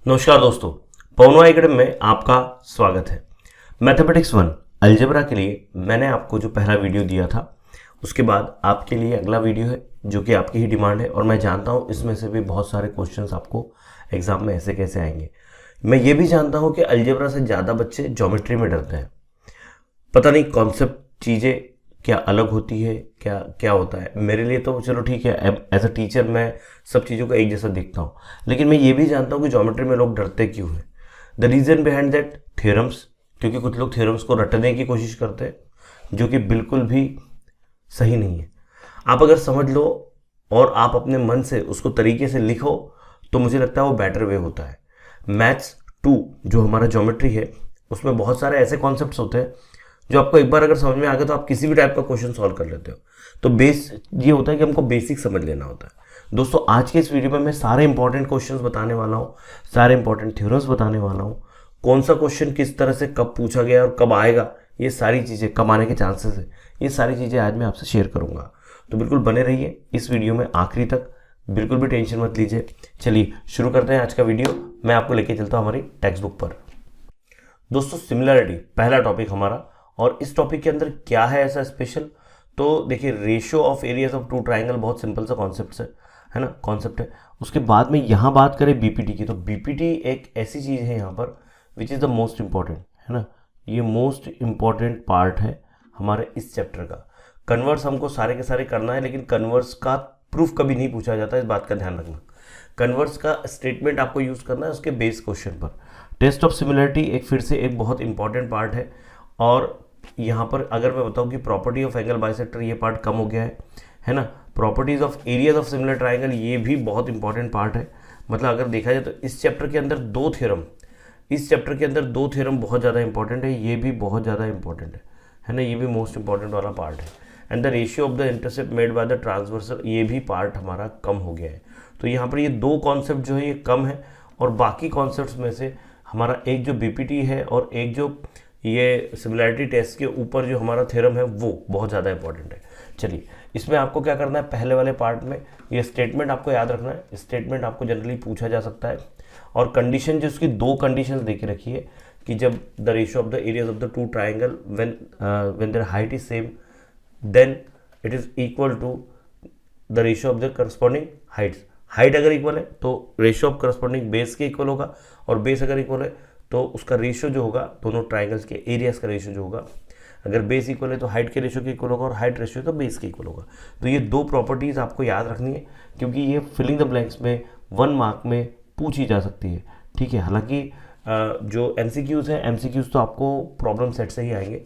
नमस्कार दोस्तों, पवनो एकेडमी में आपका स्वागत है। मैथमेटिक्स 1 अलजेब्रा के लिए मैंने आपको जो पहला वीडियो दिया था, उसके बाद आपके लिए अगला वीडियो है जो कि आपकी ही डिमांड है और मैं जानता हूँ इसमें से भी बहुत सारे क्वेश्चंस आपको एग्जाम में ऐसे कैसे आएंगे। मैं ये भी जानता हूँ कि अलजेब्रा से ज़्यादा बच्चे ज्योमेट्री में डरते हैं। पता नहीं कॉन्सेप्ट चीज़ें क्या अलग होती है, क्या क्या होता है। मेरे लिए तो चलो ठीक है, एज अ टीचर मैं सब चीज़ों को एक जैसा देखता हूँ, लेकिन मैं ये भी जानता हूँ कि ज्योमेट्री में लोग डरते क्यों हैं। The reason behind that theorems, क्योंकि कुछ लोग थ्योरम्स को रटने की कोशिश करते हैं जो कि बिल्कुल भी सही नहीं है। आप अगर समझ लो और आप अपने मन से उसको तरीके से लिखो तो मुझे लगता है वो बेटर वे होता है। मैथ्स 2 जो हमारा ज्योमेट्री है उसमें बहुत सारे ऐसे कॉन्सेप्ट्स होते हैं जो आपको एक बार अगर समझ में आ गया तो आप किसी भी टाइप का क्वेश्चन सॉल्व कर लेते हो। तो बेस ये होता है कि हमको बेसिक समझ लेना होता है। दोस्तों आज के इस वीडियो में मैं सारे इंपॉर्टेंट क्वेश्चंस बताने वाला हूँ, सारे इंपॉर्टेंट थ्योरम्स बताने वाला हूँ, कौन सा क्वेश्चन किस तरह से कब पूछा गया और कब आएगा, ये सारी चीज़ें कब आने के चांसेस है, ये सारी चीज़ें आज मैं आपसे शेयर करूँगा। तो बिल्कुल बने रहिए इस वीडियो में आखिरी तक, बिल्कुल भी टेंशन मत लीजिए। चलिए शुरू करते हैं आज का वीडियो। मैं आपको लेके चलता हूँ हमारी टेक्स्ट बुक पर। दोस्तों सिमिलरिटी पहला टॉपिक हमारा, और इस टॉपिक के अंदर क्या है ऐसा स्पेशल। तो देखिए ratio of areas of two triangle बहुत सिंपल सा कॉन्सेप्ट है ना, कॉन्सेप्ट है। उसके बाद में यहाँ बात करें बीपीटी की, तो बीपीटी एक ऐसी चीज़ है यहाँ पर which is the most important, है ना। ये मोस्ट इम्पॉर्टेंट पार्ट है हमारे इस चैप्टर का। कन्वर्स हमको सारे के सारे करना है, लेकिन कन्वर्स का प्रूफ कभी नहीं पूछा जाता, इस बात का ध्यान रखना। कन्वर्स का स्टेटमेंट आपको यूज़ करना है उसके बेस क्वेश्चन पर। टेस्ट ऑफ सिमिलरिटी एक फिर से एक बहुत इंपॉर्टेंट पार्ट है, और यहाँ पर अगर मैं बताऊँ कि प्रॉपर्टी ऑफ एंगल बाइसेक्टर ये पार्ट कम हो गया है ना। Properties of areas of similar triangle ये भी बहुत इंपॉर्टेंट पार्ट है। मतलब अगर देखा जाए तो इस चैप्टर के अंदर दो थ्योरम बहुत ज़्यादा इंपॉर्टेंट है, ये भी बहुत ज़्यादा इंपॉर्टेंट है ना, ये भी मोस्ट इंपॉर्टेंट वाला पार्ट है। And the ratio of the intercept made by the transversal, ये भी पार्ट हमारा कम हो गया है। तो यहाँ पर ये दो कॉन्सेप्ट जो है ये कम है, और बाकी कॉन्सेप्ट्स में से हमारा एक जो बीपीटी है और एक जो ये सिमिलरिटी टेस्ट के ऊपर जो हमारा थ्योरम है वो बहुत ज़्यादा इंपॉर्टेंट है। चलिए इसमें आपको क्या करना है, पहले वाले पार्ट में ये स्टेटमेंट आपको याद रखना है। स्टेटमेंट आपको जनरली पूछा जा सकता है, और कंडीशन जो उसकी दो कंडीशंस दे के रखी है कि जब the ratio of the areas of the two triangle when their height is same then it is equal to the ratio of the corresponding heights. Height अगर इक्वल है तो रेशियो ऑफ करस्पॉन्डिंग बेस के equal होगा, और base अगर equal है तो उसका रेशियो जो होगा दोनों ट्राइंगल्स के एरियाज का रेशियो जो होगा, अगर बेस इक्वल है तो हाइट के रेशियो के इक्वल होगा, और हाइट रेशियो तो बेस के इक्वल होगा। तो ये दो प्रॉपर्टीज़ आपको याद रखनी है, क्योंकि ये फिलिंग द ब्लैंक्स में 1 मार्क में पूछी जा सकती है। ठीक है, हालांकि जो एमसीक्यूज़ हैं, एमसीक्यूज़ तो आपको प्रॉब्लम सेट से ही आएंगे,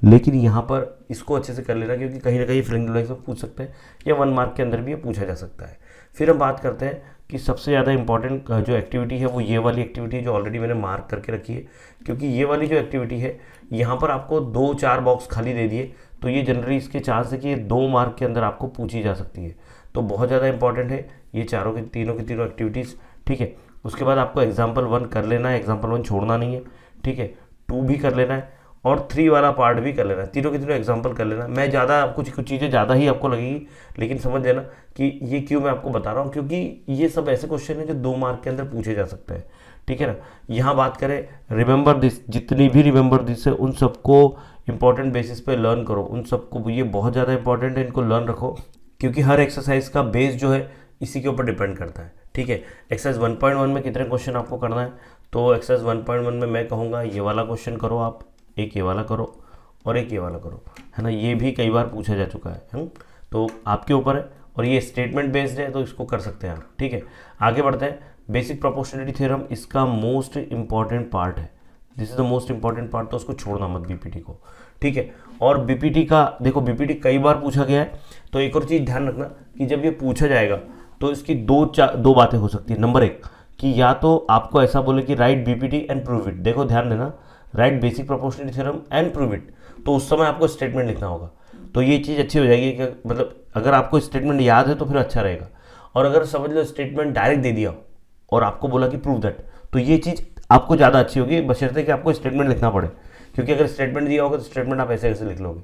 लेकिन यहाँ पर इसको अच्छे से कर लेना, क्योंकि कहीं ना कहीं फिलिंग द ब्लैंक्स में पूछ सकते हैं, या 1 मार्क के अंदर भी ये पूछा जा सकता है। फिर हम बात करते हैं कि सबसे ज़्यादा इंपॉर्टेंट जो एक्टिविटी है वो ये वाली एक्टिविटी है जो ऑलरेडी मैंने मार्क करके रखी है, क्योंकि ये वाली जो एक्टिविटी है यहाँ पर आपको 2-4 बॉक्स खाली दे दिए, तो ये जनरली इसके चांस है कि ये 2 मार्क के अंदर आपको पूछी जा सकती है। तो बहुत ज़्यादा इंपॉर्टेंट है ये तीनों की तीनों एक्टिविटीज़। ठीक है, उसके बाद आपको एग्जाम्पल 1 कर लेना है, एग्जाम्पल 1 छोड़ना नहीं है। ठीक है, 2 भी कर लेना है, और 3 वाला पार्ट भी कर लेना है। तीनों के तीनों एग्जाम्पल कर लेना। मैं ज़्यादा कुछ चीज़ें ज़्यादा ही आपको लगेगी, लेकिन समझ लेना कि ये क्यों मैं आपको बता रहा हूँ, क्योंकि ये सब ऐसे क्वेश्चन हैं जो 2 मार्क के अंदर पूछे जा सकते हैं। ठीक है ना। यहाँ बात करें रिमेंबर दिस, जितनी भी रिमेंबर दिस है उन सबको इंपॉर्टेंट बेसिस पे लर्न करो, उन सबको, ये बहुत ज़्यादा इंपॉर्टेंट है, इनको लर्न रखो, क्योंकि हर एक्सरसाइज का बेस जो है इसी के ऊपर डिपेंड करता है। ठीक है, एक्सरसाइज 1.1 में कितने क्वेश्चन आपको करना है, तो एक्सरसाइज 1.1 में मैं कहूँगा ये वाला क्वेश्चन करो आप, एक ये वाला करो और एक ये वाला करो, है ना। ये भी कई बार पूछा जा चुका है तो आपके ऊपर है, और ये स्टेटमेंट बेस्ड है तो इसको कर सकते हैं आप। ठीक है, आगे बढ़ते हैं। बेसिक प्रोपोर्शनलिटी थ्योरम इसका मोस्ट इंपॉर्टेंट पार्ट है, this is the most important part, तो उसको छोड़ना मत बीपीटी को। ठीक है, और बीपीटी का देखो, बीपीटी कई बार पूछा गया है, तो एक और चीज़ ध्यान रखना कि जब ये पूछा जाएगा तो इसकी दो बातें हो सकती है। नंबर 1 कि या तो आपको ऐसा बोले कि right BPT and prove it, देखो ध्यान देना, right basic proportionality theorem and prove it, तो उस समय आपको स्टेटमेंट लिखना होगा। तो ये चीज़ अच्छी हो जाएगी कि मतलब अगर आपको स्टेटमेंट याद है तो फिर अच्छा रहेगा, और अगर समझ लो स्टेटमेंट डायरेक्ट दे दिया और आपको बोला कि प्रूव दैट, तो ये चीज़ आपको ज़्यादा अच्छी होगी, बशर्ते कि आपको स्टेटमेंट लिखना पड़े, क्योंकि अगर स्टेटमेंट दिया होगा तो स्टेटमेंट आप ऐसे ऐसे लिख लोगे,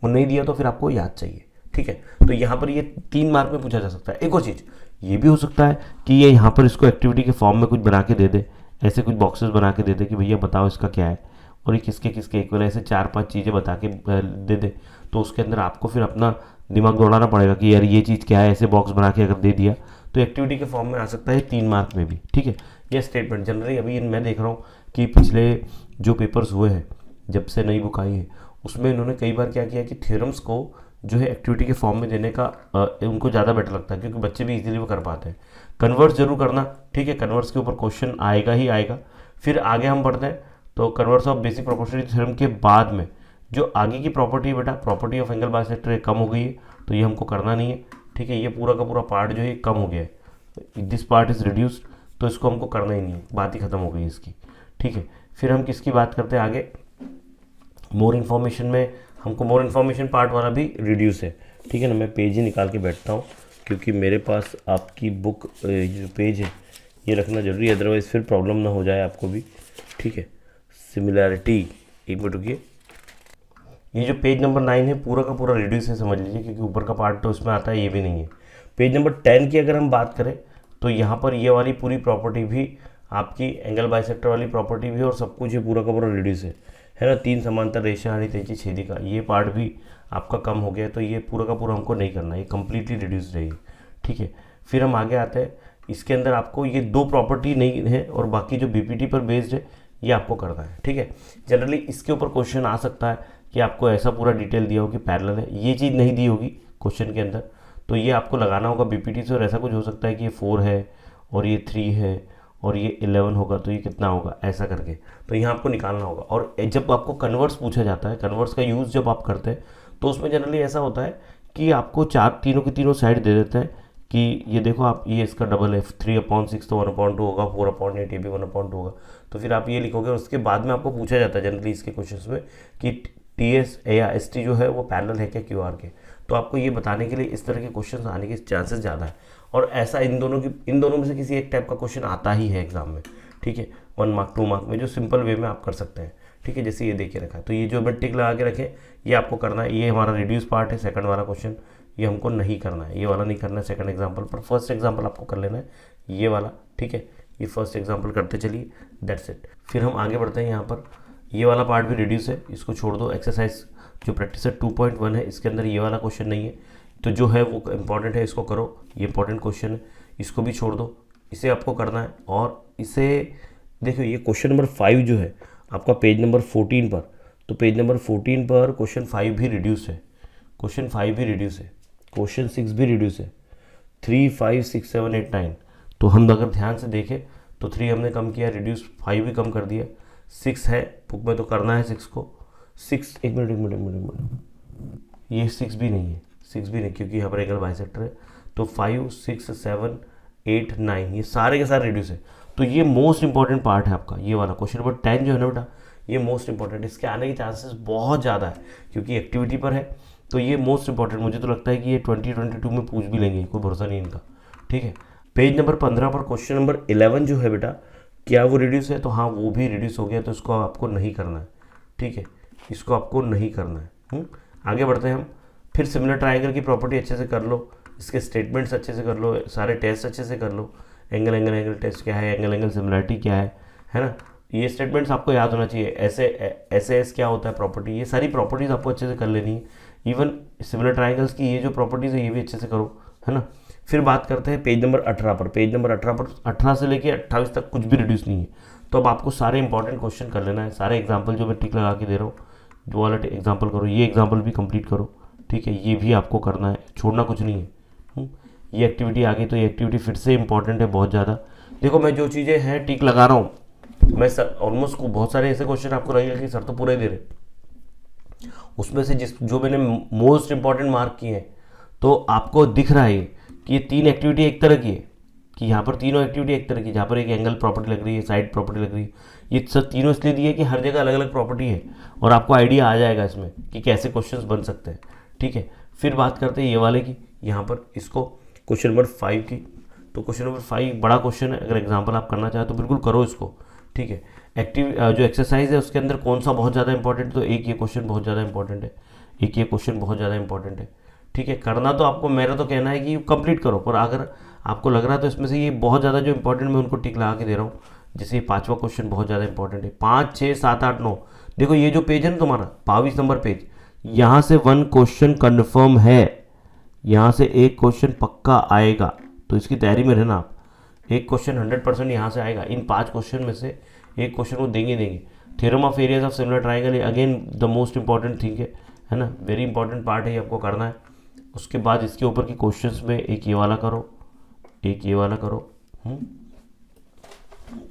और नहीं दिया तो फिर आपको याद चाहिए। ठीक है, तो यहाँ पर ये 3 मार्क में पूछा जा सकता है। एक और चीज़ ये भी हो सकता है कि ये यहाँ पर इसको एक्टिविटी के फॉर्म में कुछ बना के दे दे, ऐसे कुछ बॉक्सेस बना के दे दे कि भैया बताओ इसका क्या है और ये किसके किसके इक्वल है, ऐसे 4-5 चीज़ें बता के दे दे, तो उसके अंदर आपको फिर अपना दिमाग दौड़ाना पड़ेगा कि यार ये चीज़ क्या है। ऐसे बॉक्स बना के अगर दे दिया तो एक्टिविटी के फॉर्म में आ सकता है 3 मार्क में भी, ठीक है। ये स्टेटमेंट जनरली अभी मैं देख रहा हूँ कि पिछले जो पेपर्स हुए हैं जब से नई बुक आई है उसमें इन्होंने कई बार क्या किया कि थ्योरम्स को जो है एक्टिविटी के फॉर्म में देने का उनको ज़्यादा बेटर लगता है, क्योंकि बच्चे भी इजीली वो कर पाते हैं। कन्वर्स जरूर करना, ठीक है, कन्वर्स के ऊपर क्वेश्चन आएगा ही आएगा। फिर आगे हम बढ़ते हैं तो converse of basic proportionality theorem के बाद में जो आगे की प्रॉपर्टी है बेटा, प्रॉपर्टी ऑफ एंगल बाइसेक्टर ये कम हो गई है, तो ये हमको करना नहीं है, ठीक है। ये पूरा का पूरा पार्ट जो है कम हो गया है, दिस पार्ट इज रिड्यूस्ड, तो इसको हमको करना ही नहीं है, बात ही खत्म हो गई इसकी, ठीक है। फिर हम किसकी बात करते हैं आगे, मोर इन्फॉर्मेशन में हमको मोर इन्फॉर्मेशन पार्ट वाला भी रिड्यूस है, ठीक है ना। मैं पेज ही निकाल के बैठता हूँ क्योंकि मेरे पास आपकी बुक जो पेज है ये रखना जरूरी है, अदरवाइज़ फिर प्रॉब्लम ना हो जाए आपको भी, ठीक है। सिमिलैरिटी, एक मिनट रुकिए, ये जो पेज नंबर 9 है पूरा का पूरा रिड्यूस है, समझ लीजिए, क्योंकि ऊपर का पार्ट तो उसमें आता है, ये भी नहीं है। पेज नंबर 10 की अगर हम बात करें तो यहाँ पर ये वाली पूरी प्रॉपर्टी भी आपकी एंगल बाइसेक्टर वाली प्रॉपर्टी भी और सब कुछ ये पूरा का पूरा रिड्यूस है ना। 3 समांतर रेषा यानी तेजी छेदिका, ये पार्ट भी आपका कम हो गया, तो ये पूरा का पूरा हमको नहीं करना, ये कम्प्लीटली रिड्यूस रहेगी, ठीक है। फिर हम आगे आते हैं, इसके अंदर आपको ये 2 प्रॉपर्टी नहीं है और बाकी जो बीपीटी पर बेस्ड है ये आपको करना है, ठीक है। जनरली इसके ऊपर क्वेश्चन आ सकता है कि आपको ऐसा पूरा डिटेल दिया हो कि पैरेलल है, ये चीज़ नहीं दी होगी क्वेश्चन के अंदर, तो ये आपको लगाना होगा बीपीटी से। और ऐसा कुछ हो सकता है कि ये 4 है और ये 3 है और ये 11 होगा, तो ये कितना होगा ऐसा करके, तो यहाँ आपको निकालना होगा। और जब आपको कन्वर्स पूछा जाता है, कन्वर्स का यूज़ जब आप करते हैं तो उसमें जनरली ऐसा होता है कि आपको तीनों की तीनों साइड दे देता है कि ये देखो आप, ये इसका डबल है 3/6 तो 1/2 होगा, 4/8 ये भी 1/2 होगा, तो फिर आप ये लिखोगे। और उसके बाद में आपको पूछा जाता है जनरली इसके क्वेश्चन में कि टीएस या एसटी जो है वो पैरेलल है क्या क्यूआर के, तो आपको ये बताने के लिए इस तरह के क्वेश्चन आने के चांसेस ज़्यादा है। और ऐसा इन दोनों में से किसी एक टाइप का क्वेश्चन आता ही है एग्जाम में, ठीक है, 1 मार्क 2 मार्क में, जो सिंपल वे में आप कर सकते हैं, ठीक है। जैसे ये देखे रखा है, तो ये जो मैं टिक लगा के रखें ये आपको करना है। ये हमारा रिड्यूस पार्ट है, सेकंड वाला क्वेश्चन, ये हमको नहीं करना है, ये वाला नहीं करना है सेकंड एग्जाम्पल पर। फर्स्ट एग्जाम्पल आपको कर लेना है ये वाला, ठीक है। ये फर्स्ट एग्जाम्पल करते चलिए, दैट्स इट। फिर हम आगे बढ़ते हैं, यहाँ पर ये वाला पार्ट भी रिड्यूस है, इसको छोड़ दो। एक्सरसाइज जो प्रैक्टिस है 2.1 है, इसके अंदर ये वाला क्वेश्चन नहीं है, तो जो है वो इंपॉर्टेंट है, इसको करो, ये इंपॉर्टेंट क्वेश्चन है, इसको भी छोड़ दो, इसे आपको करना है। और इसे देखो, ये क्वेश्चन नंबर 5 जो है आपका पेज नंबर 14 पर, तो पेज नंबर 14 पर क्वेश्चन 5 भी रिड्यूस है, क्वेश्चन 5 भी रिड्यूस है, क्वेश्चन 6 भी रिड्यूस है, 3, 5, 6, 7, 8, 9। तो हम अगर ध्यान से देखें तो 3 हमने कम किया, रिड्यूस 5 भी कम कर दिया, 6 है बुक में तो करना है 6 को। 6 एक मिनट, ये 6 भी नहीं है, 6 भी नहीं, क्योंकि यहाँ पर एंगल बाइसेक्टर है। तो 5, 6, 7, 8, 9 ये सारे के सारे रिड्यूस है। तो ये मोस्ट इंपॉर्टेंट पार्ट है आपका, ये वाला क्वेश्चन नंबर 10 जो है ना बेटा, ये मोस्ट इंपॉर्टेंट, इसके आने के चांसेस बहुत ज़्यादा है क्योंकि एक्टिविटी पर है, तो ये मोस्ट इंपॉर्टेंट। मुझे तो लगता है कि ये 2022 में पूछ भी लेंगे, कोई भरोसा नहीं इनका, ठीक है। पेज नंबर 15 पर क्वेश्चन नंबर 11 जो है बेटा, क्या वो रिड्यूस है, तो हाँ वो भी रिड्यूस हो गया, तो इसको आपको नहीं करना है, ठीक है, इसको आपको नहीं करना है। आगे बढ़ते हैं हम, फिर सिमिलर ट्राइंगल की प्रॉपर्टी अच्छे से कर लो, इसके स्टेटमेंट्स अच्छे से कर लो, सारे टेस्ट अच्छे से कर लो, एंगल टेस्ट क्या है, एंगल सिमिलरिटी क्या है ना, ये स्टेटमेंट्स आपको याद होना चाहिए। एस क्या होता है प्रॉपर्टी, ये सारी प्रॉपर्टीज़ आपको अच्छे से कर लेनी है। इवन सिमिलर ट्राइंगल्स की ये जो प्रॉपर्टीज़ है ये भी अच्छे से करो, है ना। फिर बात करते हैं पेज नंबर 18 पर, पेज नंबर 18 पर 18 से लेके 28 तक कुछ भी रिड्यूस नहीं है, तो अब आपको सारे इंपॉर्टेंट क्वेश्चन कर लेना है। सारे एग्जाम्पल जो मैं टिक लगा के दे रहा हूँ, जो वाला एग्जाम्पल करो, ये एग्जाम्पल भी कंप्लीट करो, ठीक है, ये भी आपको करना है, छोड़ना कुछ नहीं है। ये एक्टिविटी आ गई, तो ये एक्टिविटी फिर से इंपॉर्टेंट है बहुत ज़्यादा। देखो मैं जो चीज़ें हैं टिक लगा रहा हूँ, मैं ऑलमोस्ट बहुत सारे ऐसे क्वेश्चन आपको लगेगा कि सर तो पूरे दे रहे, उसमें से जो मैंने मोस्ट इंपॉर्टेंट मार्क किए हैं, तो आपको दिख रहा है कि ये 3 एक्टिविटी एक तरह की है, कि यहाँ पर तीनों एक्टिविटी एक तरह की, जहाँ पर एक एंगल प्रॉपर्टी लग रही है, साइड प्रॉपर्टी लग रही है, ये सब तीनों इसलिए दिए कि हर जगह अलग अलग प्रॉपर्टी है और आपको आइडिया आ जाएगा इसमें कि कैसे क्वेश्चंस बन सकते हैं, ठीक है। फिर बात करते हैं ये वाले की, यहाँ पर इसको क्वेश्चन नंबर 5 की, तो क्वेश्चन नंबर 5 बड़ा क्वेश्चन है, अगर एग्जाम्पल आप करना चाहें तो बिल्कुल करो इसको, ठीक है। जो एक्सरसाइज है उसके अंदर कौन सा बहुत ज़्यादा इंपॉर्टेंट, तो एक ये क्वेश्चन बहुत ज़्यादा इंपॉर्टेंट है, एक ये क्वेश्चन बहुत ज़्यादा इंपॉर्टेंट है, ठीक है। करना तो आपको, मेरा तो कहना है कि कंप्लीट करो, पर अगर आपको लग रहा है तो इसमें से ये बहुत ज़्यादा जो इंपॉर्टेंट मैं उनको टिक लगा के दे रहा हूँ, जैसे ये 5वां क्वेश्चन बहुत ज़्यादा इंपॉर्टेंट है, 5, 6, 7, 8, 9, देखो ये जो पेज है ना तुम्हारा 22 नंबर पेज, यहाँ से 1 क्वेश्चन कन्फर्म है, यहाँ से एक क्वेश्चन पक्का आएगा, तो इसकी तैयारी में रहना आप। एक क्वेश्चन 100% यहाँ से आएगा, इन 5 क्वेश्चन में से एक क्वेश्चन वो देंगे। Theorem of areas of similar triangle again the most important thing है ना, वेरी इंपॉर्टेंट पार्ट है, ये आपको करना है। उसके बाद इसके ऊपर की क्वेश्चंस में एक ये वाला करो, एक ये वाला करो।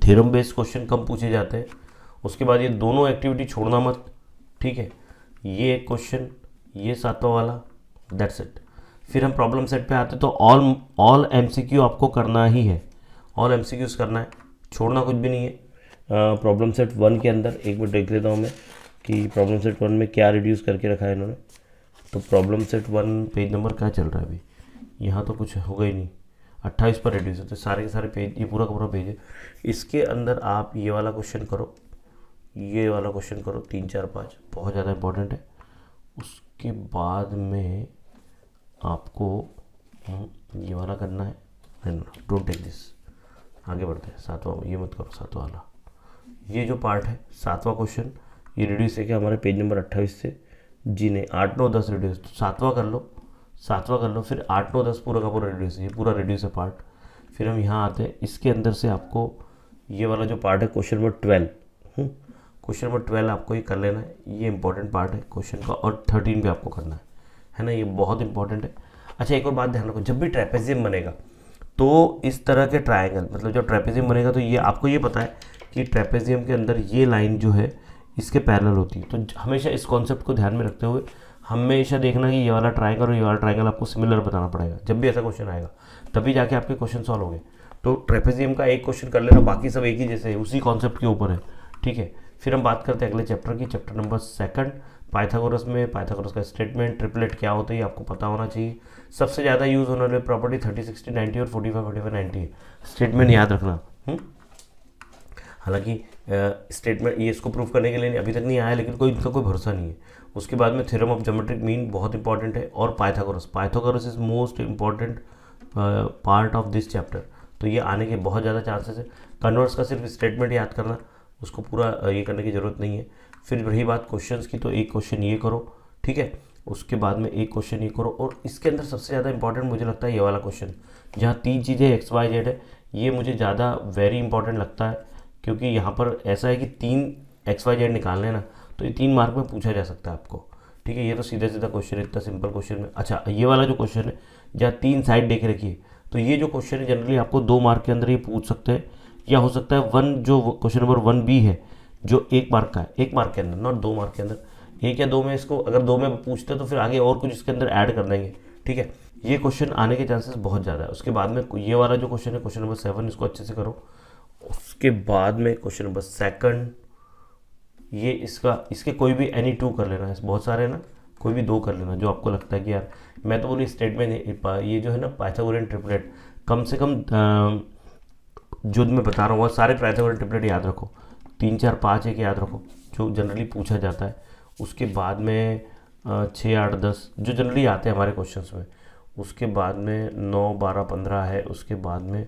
थ्योरम बेस्ड क्वेश्चन कम पूछे जाते हैं। उसके बाद ये दोनों एक्टिविटी छोड़ना मत, ठीक है, ये एक क्वेश्चन, ये 7वां वाला, दैट्स इट। फिर हम प्रॉब्लम सेट पे आते, तो ऑल एमसीक्यू आपको करना ही है, ऑल एमसीक्यूज करना है, छोड़ना कुछ भी नहीं है। प्रॉब्लम सेट 1 के अंदर एक मिनट देख लेता हूँ मैं कि प्रॉब्लम सेट 1 में क्या रिड्यूस करके रखा है इन्होंने। तो प्रॉब्लम सेट 1 पेज नंबर क्या चल रहा है अभी, यहाँ तो कुछ होगा ही नहीं, 28 पर रिड्यूस है, तो सारे के सारे पेज, ये पूरा का पूरा पेज है। इसके अंदर आप ये वाला क्वेश्चन करो, ये वाला क्वेश्चन करो, 3, 4, 5 बहुत ज़्यादा इंपॉर्टेंट है। उसके बाद में आपको ये वाला करना है, डोंट टेक दिस, आगे बढ़ते हैं। 7वां ये मत करो, 7वां वाला, ये जो पार्ट है 7वां क्वेश्चन, ये रिड्यूस है क्या हमारे पेज नंबर 28 से, जी नहीं 8, 9, 10 रिड्यूस, तो 7वां कर लो, 7वां कर लो, फिर 8, 9, 10 पूरा का पूरा रिड्यूस है, ये पूरा रिड्यूस है पार्ट। फिर हम यहाँ आते हैं, इसके अंदर से आपको ये वाला जो पार्ट है क्वेश्चन नंबर 12, क्वेश्चन नंबर 12 आपको ये कर लेना है, ये इंपॉर्टेंट पार्ट है क्वेश्चन का, और 13 भी आपको करना है ना, ये बहुत इंपॉर्टेंट है। अच्छा एक और बात ध्यान रखो, जब भी ट्रेपेजियम बनेगा तो इस तरह के ट्रायंगल, मतलब जब ट्रेपेजियम बनेगा तो ये आपको ये पता है कि ट्रेपेजियम के अंदर ये लाइन जो है इसके पैरेलल होती है, तो हमेशा इस कॉन्सेप्ट को ध्यान में रखते हुए हमेशा देखना कि ये वाला ट्रायंगल और ये वाला ट्रायंगल आपको सिमिलर बताना पड़ेगा, जब भी ऐसा क्वेश्चन आएगा तभी जाके आपके क्वेश्चन सॉल्व होंगे। तो ट्रेपेजियम का एक क्वेश्चन कर लेना, बाकी सब एक ही जैसे है, उसी कॉन्सेप्ट के ऊपर है, ठीक है। फिर हम बात करते हैं अगले चैप्टर की, चैप्टर नंबर 2, पाइथागोरस में पाइथागोरस का स्टेटमेंट, ट्रिपलेट क्या होता है ये आपको पता होना चाहिए। सबसे ज़्यादा यूज़ होने वाली प्रॉपर्टी 30, 60, 90 और 45, 45, 90 है, स्टेटमेंट याद रखना। हालांकि स्टेटमेंट ये इसको प्रूव करने के लिए अभी तक नहीं आया, लेकिन इनका कोई भरोसा नहीं है। उसके बाद में थ्योरम ऑफ ज्योमेट्रिक मीन बहुत इंपॉर्टेंट है, और Pythagoras is most important part of this chapter, तो ये आने के बहुत ज़्यादा चांसेस है। कन्वर्स का सिर्फ स्टेटमेंट याद करना, उसको पूरा ये करने की ज़रूरत नहीं है। फिर रही बात क्वेश्चंस की, तो एक क्वेश्चन ये करो, ठीक है, उसके बाद में एक क्वेश्चन ये करो, और इसके अंदर सबसे ज़्यादा इंपॉर्टेंट मुझे लगता है ये वाला क्वेश्चन, जहाँ 3 चीज़ें XY Z है, ये मुझे ज़्यादा वेरी इंपॉर्टेंट लगता है, क्योंकि यहाँ पर ऐसा है कि 3 XY Z निकालने ना, तो ये 3 मार्क में पूछा जा सकता है आपको, ठीक है। ये तो सीधा सीधा क्वेश्चन है, इतना सिंपल क्वेश्चन में। अच्छा ये वाला जो क्वेश्चन है जहाँ 3 साइड देख रखिए, तो ये जो क्वेश्चन है जनरली आपको 2 मार्क के अंदर ये पूछ सकते हैं, या हो सकता है जो क्वेश्चन नंबर 1B है जो 1 मार्क का है, 1 मार्क के अंदर, नॉट 2 मार्क के अंदर, 1 या 2 में इसको अगर 2 में पूछते हैं तो फिर आगे और कुछ इसके अंदर ऐड कर देंगे, ठीक है। ये क्वेश्चन आने के चांसेस बहुत ज़्यादा है। उसके बाद में ये वाला जो क्वेश्चन है क्वेश्चन नंबर 7, इसको अच्छे से करो। उसके बाद में क्वेश्चन नंबर 2, ये इसके कोई भी एनी 2 कर लेना है, बहुत सारे ना, कोई भी 2 कर लेना जो आपको लगता है कि यार, मैं तो बोली स्टेटमेंट ये जो है ना पाइथागोरियन ट्रिपलेट, कम से कम जो मैं बता रहा हूँ वो सारे पाइथागोरियन ट्रिपलेट याद रखो, 3, 4, 5 एक याद रखो जो जनरली पूछा जाता है। उसके बाद में 6, 8, 10 जो जनरली आते हैं हमारे क्वेश्चंस में। उसके बाद में 9, 12, 15 है। उसके बाद में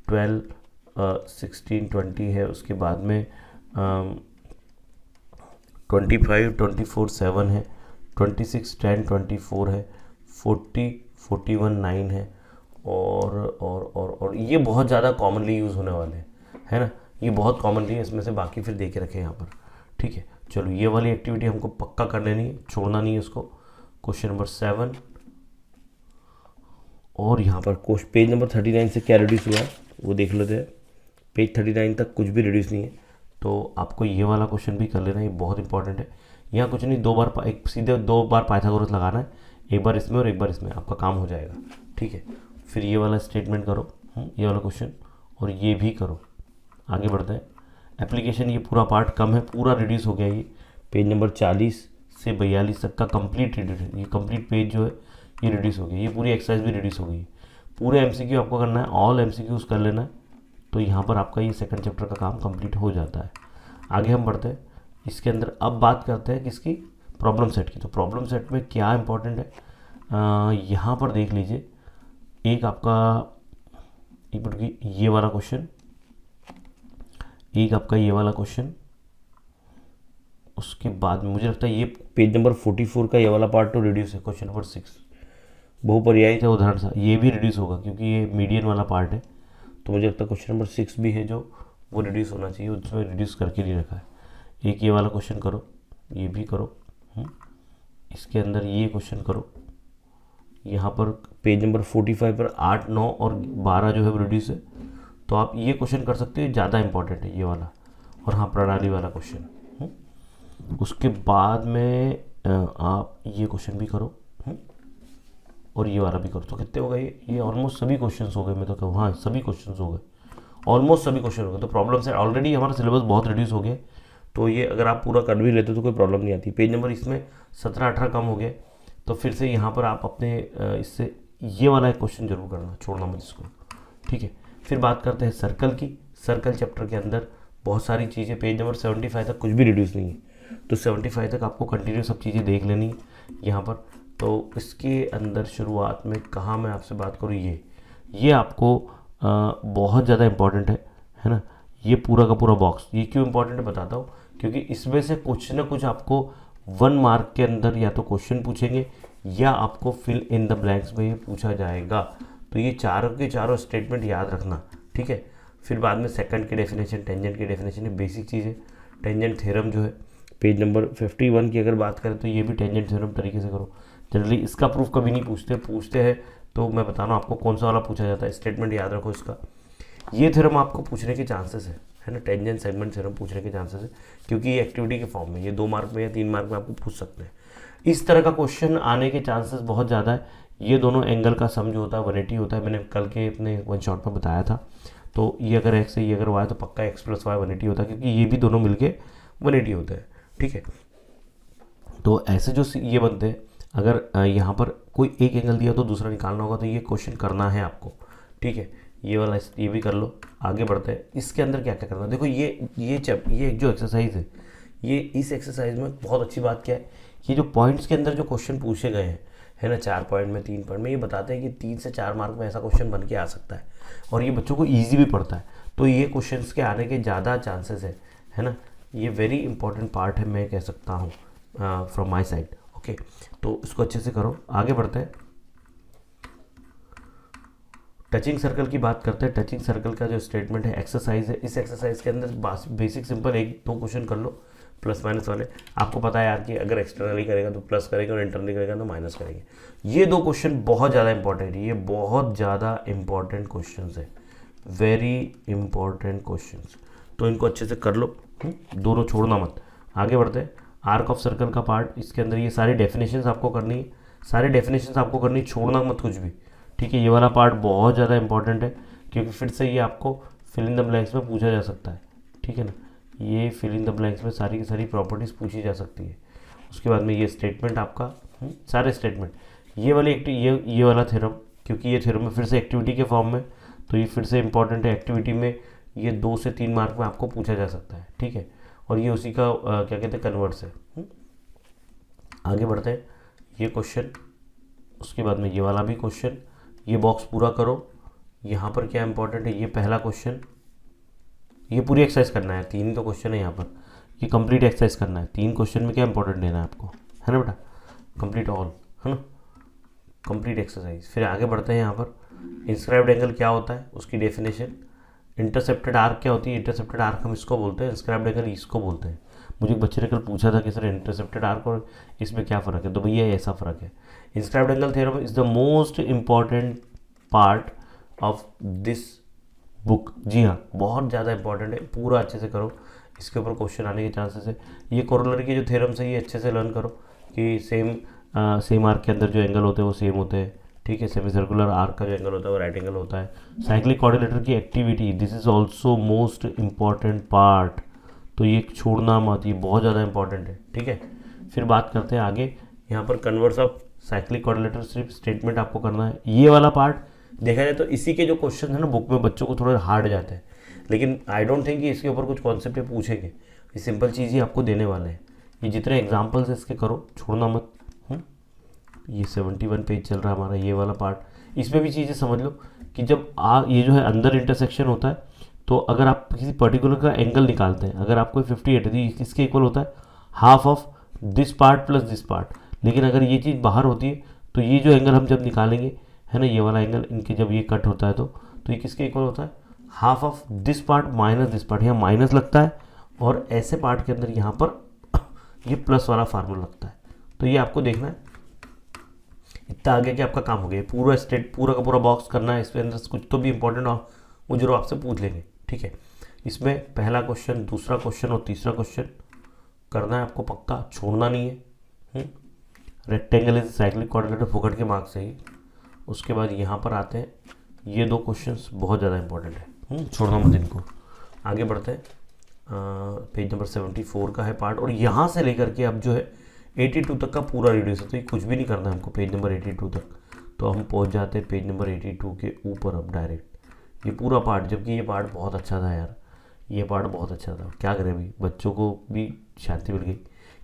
12, 16, 20 है। उसके बाद में 25, 24, 7 है। 26, 10, 24 है। 40, 41, 9 है। और ये बहुत ज़्यादा कॉमनली यूज़ होने वाले हैं, है ना, ये बहुत कॉमनली है, इसमें से बाकी फिर दे के रखें यहाँ पर, ठीक है। चलो ये वाली एक्टिविटी हमको पक्का कर लेनी है, छोड़ना नहीं है इसको। क्वेश्चन नंबर 7 और यहाँ पर पेज नंबर 39 से क्या रिड्यूस हुआ है वो देख लेते हैं। पेज 39 तक कुछ भी रिड्यूस नहीं है, तो आपको ये वाला क्वेश्चन भी कर लेना है, ये बहुत इंपॉर्टेंट है। यहाँ कुछ नहीं, 2 बार सीधे 2 बार पाइथागोरस लगाना है, एक बार इसमें और एक बार इसमें, आपका काम हो जाएगा, ठीक है। फिर ये वाला स्टेटमेंट करो, ये वाला क्वेश्चन, और ये भी करो। आगे बढ़ते हैं। एप्लीकेशन ये पूरा पार्ट कम है, पूरा रिड्यूस हो गया। ये पेज नंबर 40 से 42 तक का कंप्लीट रिड्यूस, ये कंप्लीट पेज जो है ये रिड्यूस हो गया। ये पूरी एक्सरसाइज भी रिड्यूस हो गई। पूरे एमसीक्यू आपको करना है, ऑल एमसीक्यूज कर लेना है, तो यहाँ पर आपका ये सेकंड चैप्टर का काम कंप्लीट हो जाता है। आगे हम बढ़ते हैं। इसके अंदर अब बात करते हैं किसकी, प्रॉब्लम सेट की। तो प्रॉब्लम सेट में क्या इंपॉर्टेंट है, यहाँ पर देख लीजिए। एक आपका एक मिनट की, ये वाला क्वेश्चन, एक आपका ये वाला क्वेश्चन, उसके बाद में मुझे लगता है ये पेज नंबर 44 का ये वाला पार्ट तो रिड्यूस है, क्वेश्चन नंबर 6 बहुपर्यायी था उदाहरण सा, ये भी रिड्यूस होगा क्योंकि ये मीडियन वाला पार्ट है। तो मुझे लगता है क्वेश्चन नंबर 6 भी है जो वो रिड्यूस होना चाहिए, उसमें रिड्यूस करके नहीं रखा है। एक ये वाला क्वेश्चन करो, ये भी करो, इसके अंदर ये क्वेश्चन करो, यहाँ पर पेज नंबर 45 पर 8, 9 और 12 जो है वो रिड्यूस है। तो आप ये क्वेश्चन कर सकते हो, ज़्यादा इंपॉर्टेंट है ये वाला। और हाँ, प्रणाली वाला क्वेश्चन। उसके बाद में आप ये क्वेश्चन भी करो और ये वाला भी करो। तो कितने हो गए? ये ऑलमोस्ट सभी क्वेश्चंस हो गए। मैं तो कहूँ हाँ, सभी क्वेश्चंस हो गए, ऑलमोस्ट सभी क्वेश्चन हो गए। तो प्रॉब्लम से ऑलरेडी हमारा सिलेबस बहुत रिड्यूस हो गया। तो ये अगर आप पूरा कर भी लेते तो कोई प्रॉब्लम नहीं आती। पेज नंबर इसमें 17-18 कम हो गया। तो फिर से यहाँ पर आप अपने इससे ये वाला एक क्वेश्चन जरूर करना, छोड़ना मत इसको, ठीक है। फिर बात करते हैं सर्कल की। सर्कल चैप्टर के अंदर बहुत सारी चीज़ें, पेज नंबर 75 तक कुछ भी रिड्यूस नहीं है। तो 75 तक आपको कंटिन्यू सब चीज़ें देख लेनी है यहाँ पर। तो इसके अंदर शुरुआत में कहाँ मैं आपसे बात करूँ, ये आपको बहुत ज़्यादा इम्पॉर्टेंट है ना। ये पूरा का पूरा बॉक्स, ये क्यों इम्पॉर्टेंट है बताता हूँ, क्योंकि इसमें से कुछ ना कुछ आपको 1 मार्क के अंदर या तो क्वेश्चन पूछेंगे या आपको फिल इन द ब्लैंक्स में ये पूछा जाएगा। तो ये चारों के चारों स्टेटमेंट याद रखना, ठीक है। फिर बाद में सेकंड की डेफिनेशन, टेंजेंट की डेफिनेशन, है बेसिक चीज़ है। टेंजेंट थ्योरम जो है पेज नंबर 51 की अगर बात करें तो ये भी टेंजेंट थ्योरम तरीके से करो। जनरली इसका प्रूफ कभी नहीं पूछते हैं तो मैं बता रहा हूँ आपको कौन सा वाला पूछा जाता है। स्टेटमेंट याद रखो इसका। ये थ्योरम आपको पूछने के चांसेस है ना, टेंजेंट सेगमेंट थ्योरम पूछने के चांसेस है, क्योंकि ये एक्टिविटी के फॉर्म में, ये 2 मार्क में या 3 मार्क में आपको पूछ सकते हैं। इस तरह का क्वेश्चन आने के चांसेस बहुत ज़्यादा है। ये दोनों एंगल का सम जो होता है 180 होता है, मैंने कल के अपने 1 शॉट में बताया था। तो ये अगर एक्स है, ये अगर वाई, तो पक्का x + y 180 होता है, क्योंकि ये भी दोनों मिलके 180 होता है, ठीक है। तो ऐसे जो ये बनते हैं, अगर यहाँ पर कोई एक एंगल दिया तो दूसरा निकालना होगा, तो ये क्वेश्चन करना है आपको, ठीक है। ये वाला ये भी कर लो। आगे बढ़ते हैं। इसके अंदर क्या क्या करना है, देखो ये जो एक्सरसाइज है, ये इस एक्सरसाइज में बहुत अच्छी बात क्या है, ये जो पॉइंट्स के अंदर जो क्वेश्चन पूछे गए हैं, है ना, 4 पॉइंट में, 3 पॉइंट में, ये बताते हैं कि 3 से 4 मार्क में ऐसा क्वेश्चन बन के आ सकता है और ये बच्चों को ईजी भी पड़ता है। तो ये क्वेश्चंस के आने के ज़्यादा चांसेस है ना। ये वेरी इंपॉर्टेंट पार्ट है, मैं कह सकता हूँ फ्रॉम माई साइड, ओके। तो इसको अच्छे से करो। आगे बढ़ते हैं। टचिंग सर्कल की बात करते हैं। टचिंग सर्कल का जो स्टेटमेंट है, एक्सरसाइज है, इस एक्सरसाइज के अंदर बेसिक सिंपल 1-2 क्वेश्चन कर लो, प्लस माइनस वाले। आपको पता है यार कि अगर एक्सटर्नली करेगा तो प्लस करेंगे और इंटरनली करेगा तो माइनस करेंगे। ये 2 क्वेश्चन बहुत ज़्यादा इंपॉर्टेंट है, ये बहुत ज़्यादा इंपॉर्टेंट क्वेश्चन है, वेरी इंपॉर्टेंट क्वेश्चन। तो इनको अच्छे से कर लो, दोनों छोड़ना मत। आगे बढ़ते हैं। आर्क ऑफ सर्कल का पार्ट, इसके अंदर ये सारी डेफिनेशंस आपको करनी है, सारे डेफिनेशंस आपको करनी, छोड़ना मत कुछ भी, ठीक है। ये वाला पार्ट बहुत ज़्यादा इंपॉर्टेंट है, क्योंकि फिर से ये आपको फिल इन द ब्लैंक्स में पूछा जा सकता है, ठीक है ना। ये फिल इन द ब्लैंक्स में सारी की सारी प्रॉपर्टीज़ पूछी जा सकती है। उसके बाद में ये स्टेटमेंट आपका, सारे स्टेटमेंट, ये वाली ये वाला थ्योरम, क्योंकि ये थ्योरम में फिर से एक्टिविटी के फॉर्म में, तो ये फिर से इंपॉर्टेंट है। एक्टिविटी में ये 2 से 3 मार्क में आपको पूछा जा सकता है, ठीक है। और ये उसी का क्या कहते हैं, कन्वर्ट्स है। आगे बढ़ते हैं। ये क्वेश्चन, उसके बाद में ये वाला भी क्वेश्चन, ये बॉक्स पूरा करो। यहाँ पर क्या इंपॉर्टेंट है, ये पहला क्वेश्चन, ये पूरी एक्सरसाइज करना है। 3 तो क्वेश्चन है यहाँ पर, ये कंप्लीट एक्सरसाइज करना है। 3 क्वेश्चन में क्या इंपॉर्टेंट लेना है आपको, है ना बेटा, कंप्लीट ऑल, है ना, कंप्लीट एक्सरसाइज। फिर आगे बढ़ते हैं। यहाँ पर इंस्क्राइब्ड एंगल क्या होता है, उसकी डेफिनेशन। इंटरसेप्टेड आर्क क्या होती है, इंटरसेप्टेड आर्क हम इसको बोलते हैं, इंस्क्राइब्ड एंगल इसको बोलते हैं। मुझे एक बच्चे ने कल पूछा था कि सर इंटरसेप्टेड आर्क और इसमें क्या फ़र्क है, तो भैया ऐसा फ़र्क है। Inscribed angle theorem is the most important part of this book. जी हाँ, बहुत ज़्यादा इंपॉर्टेंट है, पूरा अच्छे से करो, इसके ऊपर क्वेश्चन आने के चांसेस है। ये कोरोलरी के जो थ्योरम्स है ये अच्छे से लर्न करो कि सेम आर्क के अंदर जो एंगल होते हैं वो सेम होते हैं, ठीक है। सेमी सर्कुलर आर्क का जो एंगल होता है वो राइट एंगल होता है। साइक्लिक कोऑर्डिनेटर की activity, this is also most important part, तो ये छोड़ना मत, ये बहुत ज़्यादा इंपॉर्टेंट है, ठीक है। फिर बात करते हैं आगे। यहाँ पर कन्वर्स ऑफ साइक्लिक कोऑर्डिनेटर सिर्फ स्टेटमेंट आपको करना है। ये वाला पार्ट देखा जाए तो इसी के जो क्वेश्चन है ना बुक में बच्चों को थोड़े हार्ड जाते हैं, लेकिन आई डोंट थिंक कि इसके ऊपर कुछ कॉन्सेप्ट पूछेंगे, ये सिंपल चीज़ ही आपको देने वाले हैं। ये जितने एग्जाम्पल्स है इसके करो, छोड़ना मत। ये 71 पेज चल रहा है हमारा ये वाला पार्ट। इसमें भी चीज़ें समझ लो कि जब ये जो है अंदर इंटरसेक्शन होता है तो अगर आप किसी पर्टिकुलर का एंगल निकालते हैं, अगर आपको 58 है तो इसके इक्वल होता है half of this part plus this part. लेकिन अगर ये चीज़ बाहर होती है तो ये जो एंगल हम जब निकालेंगे, है ना, ये वाला एंगल इनके जब ये कट होता है तो ये किसके इक्वल होता है, half of this part minus this part. यहाँ माइनस लगता है और ऐसे पार्ट के अंदर यहाँ पर ये प्लस वाला फार्मूला लगता है। तो ये आपको देखना है। इतना आगे कि आपका काम हो गया, पूरा स्टेट पूरा का पूरा बॉक्स करना है। इसके अंदर कुछ तो भी इंपॉर्टेंट हो वो जरूर आपसे पूछ लेंगे, ठीक है। इसमें पहला क्वेश्चन, दूसरा क्वेश्चन और तीसरा क्वेश्चन करना है आपको पक्का, छोड़ना नहीं है। रेक्टेंगल इज साइक्लिक कोऑर्डिनेटर, फोकट के मार्क्स है। उसके बाद यहाँ पर आते हैं ये दो क्वेश्चंस बहुत ज़्यादा इंपॉर्टेंट है, छोड़ना मत इनको। आगे बढ़ते हैं, पेज नंबर 74 का है पार्ट, और यहाँ से लेकर के अब जो है 82 तक का पूरा रिड्यूस है। तो ये कुछ भी नहीं करना है हमको पेज नंबर 82 तक। तो हम पहुँच जाते हैं पेज नंबर 82 के ऊपर अब डायरेक्ट ये पूरा पार्ट। जबकि ये पार्ट बहुत अच्छा था यार, ये पार्ट बहुत अच्छा था। क्या करें भाई, बच्चों को भी शांति मिल गई।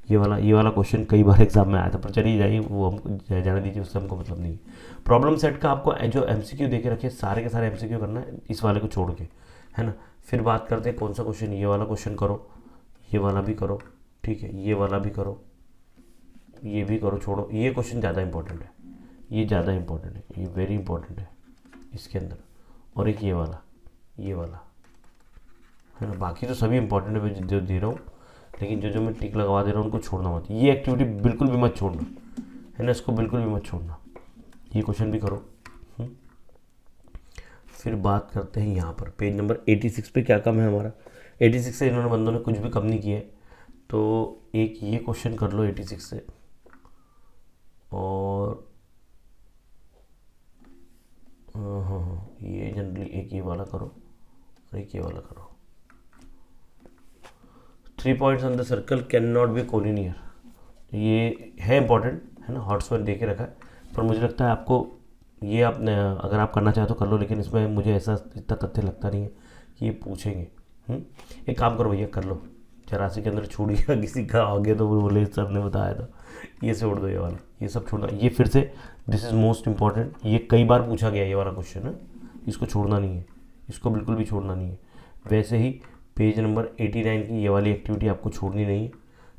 ये वाला क्वेश्चन कई बार एग्जाम में आया था, पर चलिए जाइए वो हमको जाने दीजिए, उससे हमको मतलब नहीं। प्रॉब्लम सेट का आपको जो MCQ देके रखे सारे के सारे MCQ करना है, इस वाले को छोड़ के, है ना। फिर बात करते हैं कौन सा क्वेश्चन, ये वाला क्वेश्चन करो, ये वाला भी करो, ठीक है, ये वाला भी करो, ये भी करो, छोड़ो। ये क्वेश्चन ज़्यादा इंपॉर्टेंट है, ये ज़्यादा इंपॉर्टेंट है, ये वेरी इंपॉर्टेंट है इसके अंदर। और एक ये वाला है ना। बाकी तो सभी इंपॉर्टेंट है मैं जो दे रहा हूँ, लेकिन जो मैं टिक लगवा दे रहा हूँ उनको छोड़ना मत। ये एक्टिविटी बिल्कुल भी मत छोड़ना, है ना, इसको बिल्कुल भी मत छोड़ना। ये क्वेश्चन भी करो। फिर बात करते हैं यहाँ पर पेज नंबर 86 पे क्या कम है हमारा। 86 से इन्होंने बंदों ने कुछ भी कम नहीं किया है, तो एक ये क्वेश्चन कर लो 86 से, और ये जनरली एक ये वाला करो और एक ये वाला करो। 3 points on the circle can not be collinear, ये है इंपॉर्टेंट, है ना, हॉट्स में दे के रखा है। पर मुझे लगता है आपको ये आपने अगर आप करना चाहे तो कर लो, लेकिन इसमें मुझे ऐसा इतना तथ्य लगता नहीं है कि ये पूछेंगे। एक काम करो भैया, कर लो 84 के अंदर छूट गया किसी का आगे तो वो बोले सर ने बताया था, ये छोड़ दो, ये वाला ये सब छोड़ना। ये फिर से दिस इज़ मोस्ट इंपॉर्टेंट, ये कई बार पूछा गया ये वाला क्वेश्चन है, इसको छोड़ना नहीं है, इसको बिल्कुल भी छोड़ना नहीं है। वैसे ही पेज नंबर 89 की ये वाली एक्टिविटी आपको छोड़नी नहीं है।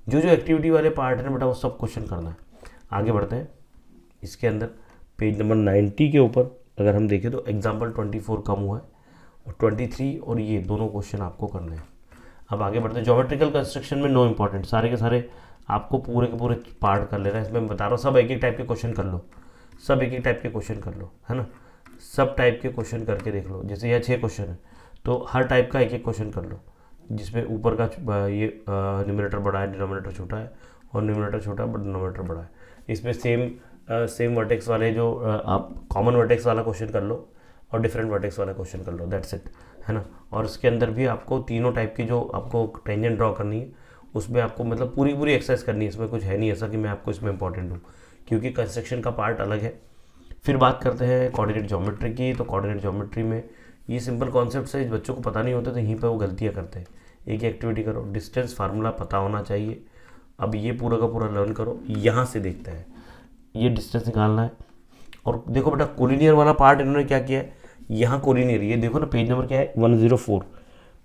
जो एक्टिविटी वाले पार्ट है बेटा वो सब क्वेश्चन करना है। आगे बढ़ते हैं, इसके अंदर पेज नंबर 90 के ऊपर अगर हम देखें तो एग्जाम्पल 24 कम हुआ है, और 23 और ये दोनों क्वेश्चन आपको करने हैं। अब आगे बढ़ते हैं, ज्योमेट्रिकल कंस्ट्रक्शन में नो इंपॉर्टेंट, सारे के सारे आपको पूरे के पूरे पार्ट कर लेना है। इसमें मैं बता रहा हूँ सब एक एक टाइप के क्वेश्चन कर लो, सब एक एक टाइप के क्वेश्चन कर लो, है ना, सब टाइप के क्वेश्चन करके देख लो। जैसे यह 6 क्वेश्चन है तो हर टाइप का एक एक क्वेश्चन कर लो, जिसमें ऊपर का ये न्यूमरेटर बड़ा है, डिनोमिनेटर छोटा है, और न्यूमरेटर छोटा है बट डिनोमिनेटर बड़ा है। इसमें सेम वर्टेक्स वाले जो आप कॉमन वर्टेक्स वाला क्वेश्चन कर लो और डिफरेंट वर्टेक्स वाला क्वेश्चन कर लो, दैट्स इट, है ना। और इसके अंदर भी आपको तीनों टाइप की जो आपको टेंजेंट ड्रॉ करनी है उसमें आपको मतलब पूरी एक्सरसाइज करनी है। इसमें कुछ है नहीं ऐसा कि मैं आपको इसमें इंपॉर्टेंट हूँ, क्योंकि कंस्ट्रक्शन का पार्ट अलग है। फिर बात करते हैं कोऑर्डिनेट ज्योमेट्री की। तो कोऑर्डिनेट ज्योमेट्री में ये सिंपल कॉन्सेप्ट है, बच्चों को पता नहीं होता तो यहीं पर वो गलतियाँ करते हैं। एक एक्टिविटी करो, डिस्टेंस फार्मूला पता होना चाहिए। अब ये पूरा का पूरा लर्न करो। यहाँ से देखते हैं ये डिस्टेंस निकालना है। और देखो बेटा कोलिनियर वाला पार्ट इन्होंने क्या किया है, यहाँ कोलिनियर, ये देखो ना पेज नंबर क्या है 104,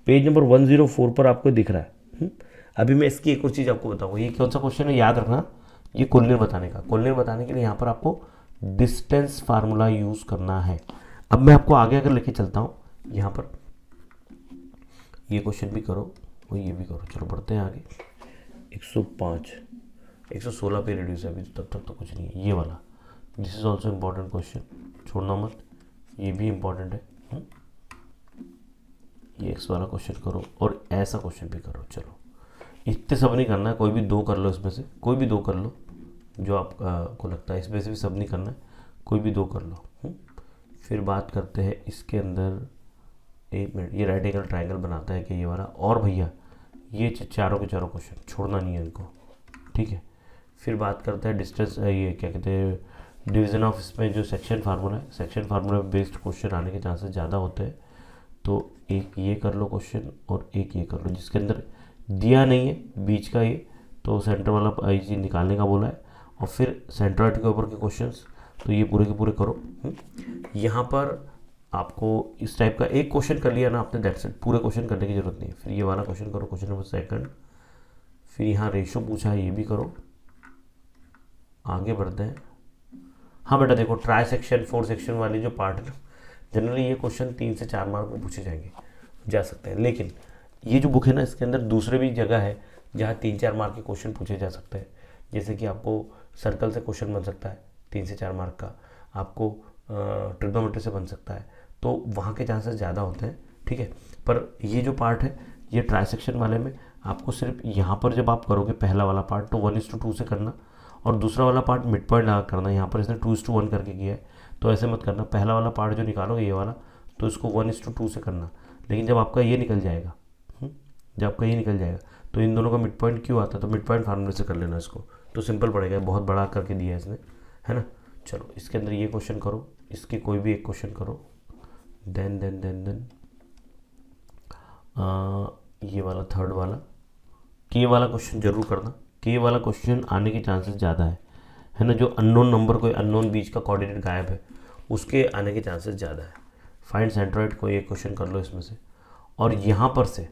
पेज नंबर 104 पर आपको दिख रहा है। अभी मैं इसकी एक और चीज़ आपको बताऊँगा। ये कौन सा क्वेश्चन है याद रखना, ये कोलिनियर बताने का। कोलिनियर बताने के लिए यहाँ पर आपको डिस्टेंस फार्मूला यूज़ करना है। अब मैं आपको आगे अगर लेके चलता हूँ, यहाँ पर ये क्वेश्चन भी करो और ये भी करो। चलो बढ़ते हैं आगे। 105 116 पे रिड्यूस है अभी, तब तक तो कुछ नहीं है। ये वाला this is also important question, छोड़ना मत, ये भी इम्पॉर्टेंट है। ये एक्स वाला क्वेश्चन करो और ऐसा क्वेश्चन भी करो। चलो इतने सब नहीं करना है, कोई भी 2 कर लो, इसमें से कोई भी 2 कर लो जो आपको लगता है। इसमें से भी सब नहीं करना है, कोई भी 2 कर लो। फिर बात करते हैं इसके अंदर, 1 मिनट, ये राइट एंगल ट्राइंगल बनाता है कि ये वाला। और भैया ये चारों के चारों क्वेश्चन छोड़ना नहीं है इनको, ठीक है। फिर बात करते हैं डिस्टेंस, ये क्या कहते हैं, डिवीज़न ऑफ। इसमें जो सेक्शन फार्मूला है, सेक्शन फार्मूला बेस्ड क्वेश्चन आने के चांसेस ज़्यादा होते हैं। तो एक ये कर लो क्वेश्चन और एक ये कर लो, जिसके अंदर दिया नहीं है बीच का ये, तो सेंटर वाला ये निकालने का बोला है। और फिर सेंट्रोइड के ऊपर के क्वेश्चंस, तो ये पूरे के पूरे करो। यहाँ पर आपको इस टाइप का एक क्वेश्चन कर लिया ना आपने, दैट्स इट, पूरे क्वेश्चन करने की जरूरत नहीं है। फिर ये वाला क्वेश्चन करो, क्वेश्चन नंबर सेकंड। फिर यहाँ रेशो पूछा है, ये भी करो। आगे बढ़ते हैं। हाँ बेटा देखो, ट्राई सेक्शन 4 सेक्शन वाली जो पार्ट है ना, जनरली ये क्वेश्चन 3 से 4 मार्क में पूछे जाएंगे, जा सकते हैं। लेकिन ये जो बुक है ना, इसके अंदर दूसरे भी जगह है जहाँ 3-4 मार्क के क्वेश्चन पूछे जा सकते हैं। जैसे कि आपको सर्कल से क्वेश्चन बन सकता है 3 से 4 मार्क का, आपको ट्रिग्नोमेट्री से बन सकता है, तो वहाँ के चांसेस ज़्यादा होते हैं, ठीक है। पर ये जो पार्ट है, ये ट्राई सेक्शन वाले में आपको सिर्फ यहाँ पर जब आप करोगे पहला वाला पार्ट तो 1:2 से करना, और दूसरा वाला पार्ट मिड पॉइंट लगा करना। यहाँ पर इसने 2:1 करके किया है, तो ऐसे मत करना। पहला वाला पार्ट जो निकालोगे ये वाला, तो इसको 1:2 से करना। लेकिन जब आपका ये निकल जाएगा, जब आपका ये निकल जाएगा, तो इन दोनों का मिड पॉइंट क्यों आता है, तो मिड पॉइंट फार्मूले से कर लेना इसको, तो सिंपल पड़ेगा। बहुत बड़ा करके दिया है इसने, है ना। चलो इसके अंदर ये क्वेश्चन करो, इसके कोई भी एक क्वेश्चन करो। देन ये वाला थर्ड वाला के वाला क्वेश्चन जरूर करना। के वाला क्वेश्चन आने के चांसेस ज़्यादा है ना। जो अननोन नंबर, कोई अननोन बीच का कोऑर्डिनेट गायब है, उसके आने के चांसेस ज़्यादा है। फाइंड सेंट्रोइड, कोई एक क्वेश्चन कर लो इसमें से। और यहाँ पर से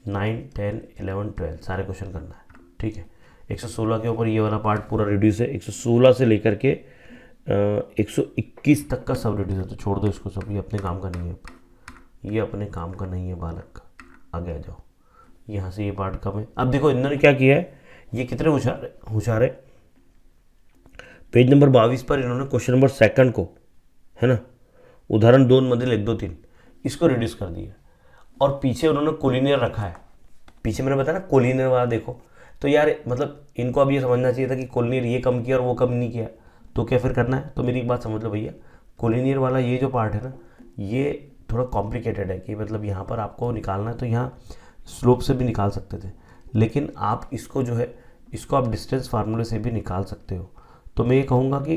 9, 10, 11, 12 सारे क्वेश्चन करना है, ठीक है। 116 के ऊपर ये वाला पार्ट पूरा रिड्यूस है। 116 से लेकर के 121 तक का सब रिड्यूस है, तो छोड़ दो इसको सब, ये अपने काम का नहीं है, ये अपने काम का नहीं है बालक का। आगे आ जाओ, यहाँ से ये पार्ट कम है। अब देखो इन्होंने क्या किया है, ये कितने होशियार है। पेज नंबर 22 पर इन्होंने क्वेश्चन नंबर सेकंड को, है ना, उदाहरण 2 मध्य 1, 2, 3 इसको रिड्यूस कर दिया, और पीछे उन्होंने कोलिनियर रखा है। पीछे मैंने बताया ना कोलिनियर वाला देखो, तो यार मतलब इनको अब ये समझना चाहिए था कि कोलिनियर ये कम किया और वो कम नहीं किया, तो क्या फिर करना है। तो मेरी एक बात समझ लो भैया, कोलिनियर वाला ये जो पार्ट है ना, ये थोड़ा कॉम्प्लिकेटेड है कि मतलब यहाँ पर आपको निकालना है, तो यहाँ स्लोप से भी निकाल सकते थे, लेकिन आप इसको जो है, इसको आप डिस्टेंस फार्मूले से भी निकाल सकते हो। तो मैं ये कहूँगा कि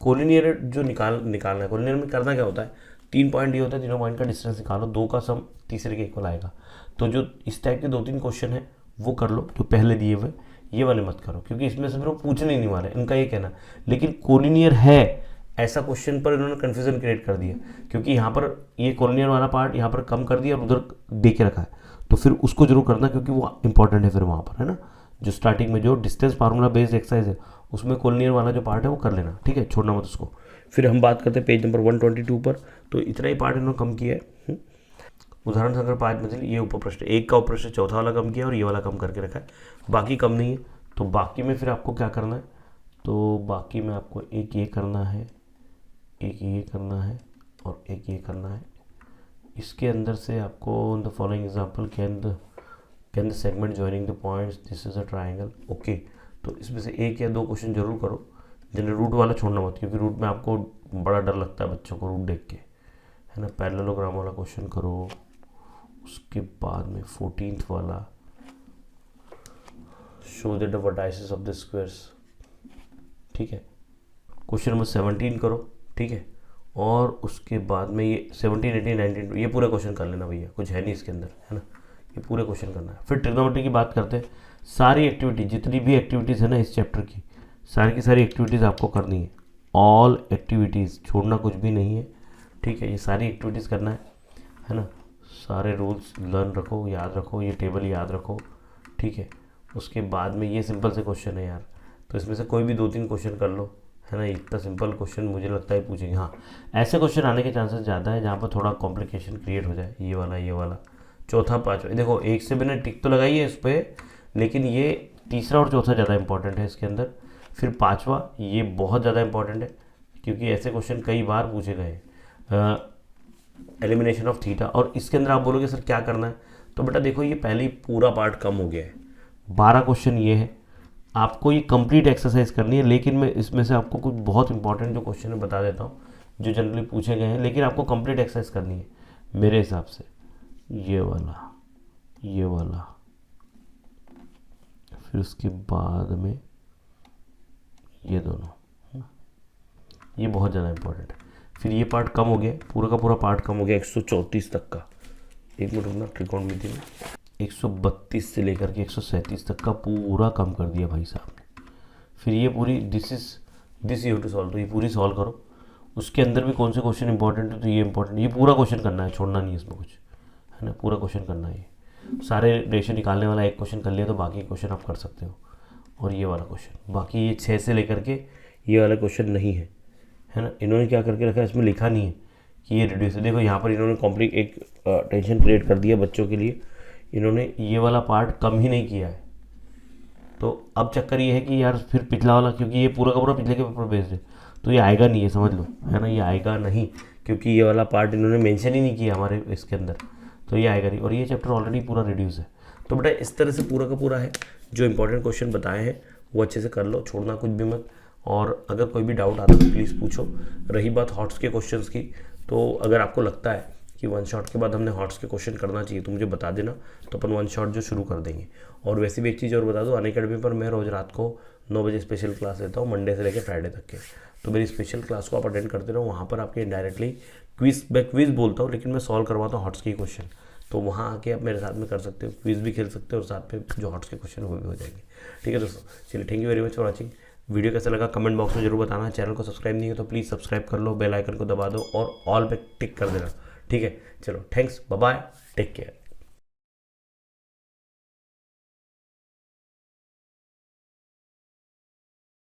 कोलिनियर जो निकालना है, कोलिनियर में करना क्या होता है, 3 पॉइंट ये होता है, तीनों पॉइंट का डिस्टेंस निकालो, 2 का सम तीसरे के इक्वल आएगा। तो जो इस टाइप के 2-3 क्वेश्चन है वो कर लो जो पहले दिए हुए, ये वाले मत करो, क्योंकि इसमें से फिर वो पूछने ही नहीं वाले, इनका ये कहना। लेकिन कोलिनियर है ऐसा क्वेश्चन पर इन्होंने कन्फ्यूजन क्रिएट कर दिया, क्योंकि यहाँ पर ये कोलिनियर वाला पार्ट यहाँ पर कम कर दिया और उधर दे के रखा है, तो फिर उसको जरूर करना, क्योंकि वो इंपॉर्टेंट है फिर वहाँ पर, है ना। जो स्टार्टिंग में जो डिस्टेंस फार्मूला बेस्ड एक्सरसाइज है, उसमें कोलिनियर वाला जो पार्ट है वो कर लेना, ठीक है, छोड़ना मत उसको। फिर हम बात करते हैं पेज नंबर 122 पर, तो इतना ही पार्ट इन्होंने कम किया है। उदाहरण संख्या 5 में ये ऊपर प्रश्न, एक का प्रश्न चौथा वाला कम किया और ये वाला कम करके रखा है, बाकी कम नहीं है। तो बाकी में फिर आपको क्या करना है, तो बाकी में आपको एक ये करना है, एक ये करना है और एक ये करना है। इसके अंदर से आपको the following example can the segment joining the points, this is a triangle, okay. तो इसमें से 1 या 2 क्वेश्चन जरूर करो, जिन्हें रूट वाला छोड़ना मत, क्योंकि रूट में आपको बड़ा डर लगता है बच्चों को रूट देख के, है ना। पैरेललोग्राम वाला क्वेश्चन करो। उसके बाद में 14th वाला show the vertices of the squares, ठीक है। क्वेश्चन नंबर 17 करो, ठीक है। और उसके बाद में ये 17, 18, 19 ये पूरे क्वेश्चन कर लेना भैया, कुछ है नहीं इसके अंदर, है ना, ये पूरे क्वेश्चन करना है। फिर ट्रिग्नोमेट्री की बात करते हैं। सारी एक्टिविटी, जितनी भी एक्टिविटीज़ है ना इस चैप्टर की, सारी की सारी एक्टिविटीज़ आपको करनी है, ऑल एक्टिविटीज़, छोड़ना कुछ भी नहीं है, ठीक है। ये सारी एक्टिविटीज़ करना है ना। सारे रूल्स लर्न रखो, याद रखो, ये टेबल याद रखो, ठीक है। उसके बाद में ये सिंपल से क्वेश्चन है यार, तो इसमें से कोई भी 2-3 क्वेश्चन कर लो, है ना। इतना सिंपल क्वेश्चन मुझे लगता है पूछेंगे। हाँ, ऐसे क्वेश्चन आने के चांसेस ज़्यादा है जहाँ पर थोड़ा कॉम्प्लिकेशन क्रिएट हो जाए। ये वाला चौथा, पाँचवा, देखो एक से मैंने टिक तो लगाई है इस पर, लेकिन ये तीसरा और चौथा ज़्यादा इंपॉर्टेंट है इसके अंदर। फिर 5वां, ये बहुत ज़्यादा इंपॉर्टेंट है, क्योंकि ऐसे क्वेश्चन कई बार पूछे गए, एलिमिनेशन ऑफ थीटा। और इसके अंदर आप बोलोगे सर क्या करना है, तो बेटा देखो ये पहले ही पूरा पार्ट कम हो गया है, 12 क्वेश्चन ये है, आपको ये कंप्लीट एक्सरसाइज करनी है। लेकिन मैं इसमें से आपको कुछ बहुत इंपॉर्टेंट जो क्वेश्चन है बता देता हूँ, जो जनरली पूछे गए हैं, लेकिन आपको कंप्लीट एक्सरसाइज करनी है मेरे हिसाब से। ये वाला, फिर उसके बाद में ये दोनों, ये बहुत ज़्यादा इंपॉर्टेंट है। फिर ये पार्ट कम हो गया, पूरा का पूरा पार्ट कम हो गया 134 तक का। एक मिनट रुकना, त्रिकोणमिति में 132 से लेकर के 137 तक का पूरा कम कर दिया भाई साहब ने। फिर ये पूरी दिस यू टू सॉल्व, तो ये पूरी सॉल्व करो। उसके अंदर भी कौन से क्वेश्चन इंपॉर्टेंट है, तो ये इंपॉर्टेंट, ये पूरा क्वेश्चन करना है, छोड़ना नहीं है इसमें कुछ, है ना, पूरा क्वेश्चन करना है। सारे रेशियो निकालने वाला एक क्वेश्चन कर लिया तो बाकी क्वेश्चन आप कर सकते हो। और ये वाला क्वेश्चन, बाकी ये 6 से लेकर के ये वाला क्वेश्चन नहीं है ना। इन्होंने क्या करके रखा है, इसमें लिखा नहीं है कि ये रिड्यूस है। देखो यहाँ पर इन्होंने कॉम्प्लिक एक टेंशन क्रिएट कर दिया बच्चों के लिए, इन्होंने ये वाला पार्ट कम ही नहीं किया है। तो अब चक्कर ये है कि यार फिर पिछला वाला, क्योंकि ये पूरा का पूरा पिछले के पेपर बेस्ड है, तो ये आएगा नहीं है, समझ लो, है ना, ये आएगा नहीं, क्योंकि ये वाला पार्ट इन्होंने मेंशन ही नहीं किया हमारे इसके अंदर, तो ये आएगा नहीं। और ये चैप्टर ऑलरेडी पूरा रिड्यूस है। तो बेटा इस तरह से पूरा का पूरा है, जो इंपॉर्टेंट क्वेश्चन बताए हैं वो अच्छे से कर लो, छोड़ना कुछ भी मत। और अगर कोई भी डाउट आता है तो प्लीज़ पूछो। रही बात हॉट्स के क्वेश्चंस की, तो अगर आपको लगता है कि वन शॉट के बाद हमने हॉट्स के क्वेश्चन करना चाहिए तो मुझे बता देना, तो अपन वन शॉट जो शुरू कर देंगे। और वैसे भी एक चीज़ और बता दूँ, अनअकैडमी पर मैं रोज़ रात को 9 बजे स्पेशल क्लास लेता हूँ, मंडे से लेकर फ्राइडे तक के। तो मेरी स्पेशल क्लास को आप अटेंड करते रहो, वहाँ पर आपके इनडायरेक्टली क्विज, मैं क्विज बोलता हूँ लेकिन मैं सॉल्व करवाता हूँ हॉट्स के क्वेश्चन। तो वहाँ आके आप मेरे साथ में कर सकते हो, क्विज भी खेल सकते हो और साथ में जो हॉट्स के क्वेश्चन वो भी हो जाएंगे। ठीक है दोस्तों, चलिए thank you very much for watching. Video कैसा लगा कमेंट बॉक्स में जरूर बताना। चैनल को सब्सक्राइब नहीं है तो प्लीज़ सब्सक्राइब कर लो, बेल आइकन को दबा दो और ऑल पे टिक कर देना। ठीक है, चलो thanks, bye bye, take care.